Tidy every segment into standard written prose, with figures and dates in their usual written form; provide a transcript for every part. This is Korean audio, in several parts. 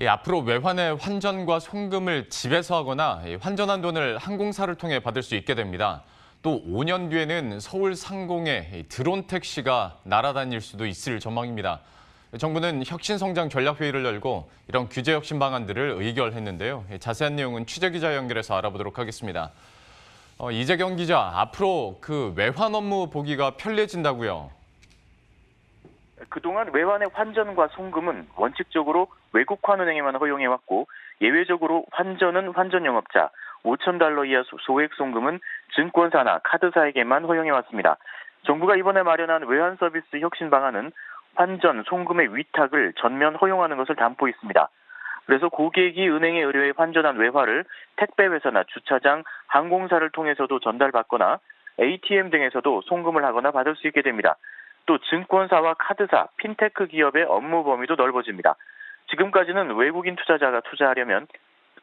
앞으로 외환의 환전과 송금을 집에서 하거나 환전한 돈을 항공사를 통해 받을 수 있게 됩니다. 또 5년 뒤에는 서울 상공에 드론 택시가 날아다닐 수도 있을 전망입니다. 정부는 혁신성장 전략회의를 열고 이런 규제 혁신 방안들을 의결했는데요. 자세한 내용은 취재기자 연결해서 알아보도록 하겠습니다. 이재경 기자, 앞으로 그 외환 업무 보기가 편리해진다고요? 그동안 외환의 환전과 송금은 원칙적으로 외국환 은행에만 허용해왔고 예외적으로 환전은 환전 영업자, 5천 달러 이하 소액 송금은 증권사나 카드사에게만 허용해왔습니다. 정부가 이번에 마련한 외환 서비스 혁신 방안은 환전, 송금의 위탁을 전면 허용하는 것을 담고 있습니다. 그래서 고객이 은행에 의뢰해 환전한 외화를 택배회사나 주차장, 항공사를 통해서도 전달받거나 ATM 등에서도 송금을 하거나 받을 수 있게 됩니다. 또 증권사와 카드사, 핀테크 기업의 업무 범위도 넓어집니다. 지금까지는 외국인 투자자가 투자하려면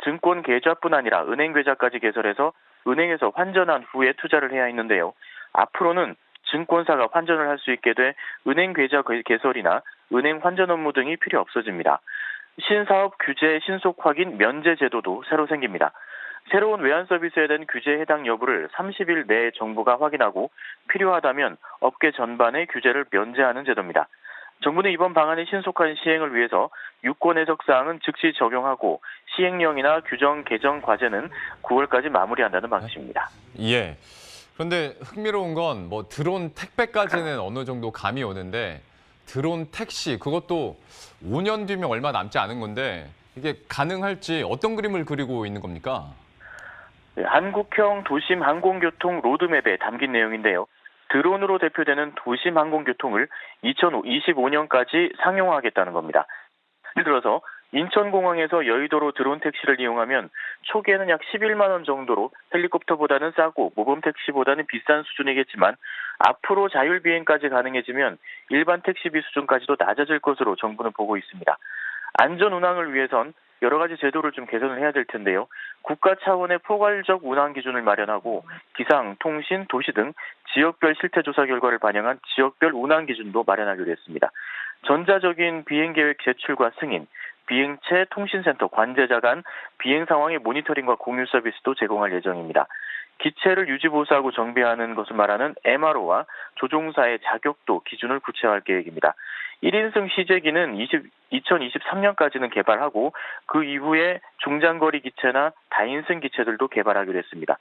증권 계좌뿐 아니라 은행 계좌까지 개설해서 은행에서 환전한 후에 투자를 해야 했는데요. 앞으로는 증권사가 환전을 할 수 있게 돼 은행 계좌 개설이나 은행 환전 업무 등이 필요 없어집니다. 신사업 규제 신속 확인 면제 제도도 새로 생깁니다. 새로운 외환 서비스에 대한 규제 해당 여부를 30일 내에 정부가 확인하고 필요하다면 업계 전반의 규제를 면제하는 제도입니다. 정부는 이번 방안의 신속한 시행을 위해서 유권 해석 사항은 즉시 적용하고 시행령이나 규정 개정 과제는 9월까지 마무리한다는 방침입니다. 예. 그런데 흥미로운 건 드론 택배까지는 어느 정도 감이 오는데 드론 택시 그것도 5년 뒤면 얼마 남지 않은 건데 이게 가능할지 어떤 그림을 그리고 있는 겁니까? 네, 한국형 도심 항공교통 로드맵에 담긴 내용인데요. 드론으로 대표되는 도심 항공교통을 2025년까지 상용화하겠다는 겁니다. 예를 들어서 인천공항에서 여의도로 드론 택시를 이용하면 초기에는 약 11만 원 정도로 헬리콥터보다는 싸고 모범 택시보다는 비싼 수준이겠지만 앞으로 자율비행까지 가능해지면 일반 택시비 수준까지도 낮아질 것으로 정부는 보고 있습니다. 안전 운항을 위해선 여러 가지 제도를 좀 개선을 해야 될 텐데요. 국가 차원의 포괄적 운항 기준을 마련하고 기상, 통신, 도시 등 지역별 실태조사 결과를 반영한 지역별 운항 기준도 마련하기로 했습니다. 전자적인 비행계획 제출과 승인, 비행체 통신센터 관제자 간 비행 상황의 모니터링과 공유 서비스도 제공할 예정입니다. 기체를 유지보수하고 정비하는 것을 말하는 MRO와 조종사의 자격도 기준을 구체화할 계획입니다. 1인승 시제기는 2023년까지는 개발하고 그 이후에 중장거리 기체나 다인승 기체들도 개발하기로 했습니다.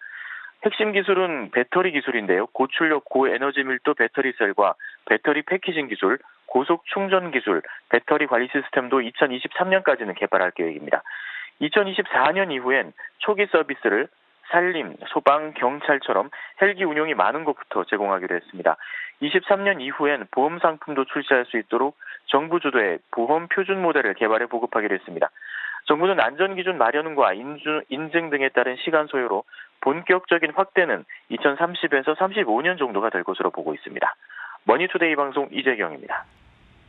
핵심 기술은 배터리 기술인데요. 고출력, 고에너지 밀도 배터리 셀과 배터리 패키징 기술, 고속 충전 기술, 배터리 관리 시스템도 2023년까지는 개발할 계획입니다. 2024년 이후엔 초기 서비스를 산림, 소방, 경찰처럼 헬기 운용이 많은 곳부터 제공하기로 했습니다. 23년 이후엔 보험 상품도 출시할 수 있도록 정부 주도의 보험 표준 모델을 개발해 보급하기로 했습니다. 정부는 안전기준 마련과 인증 등에 따른 시간 소요로 본격적인 확대는 2030에서 35년 정도가 될 것으로 보고 있습니다. 머니투데이 방송 이재경입니다.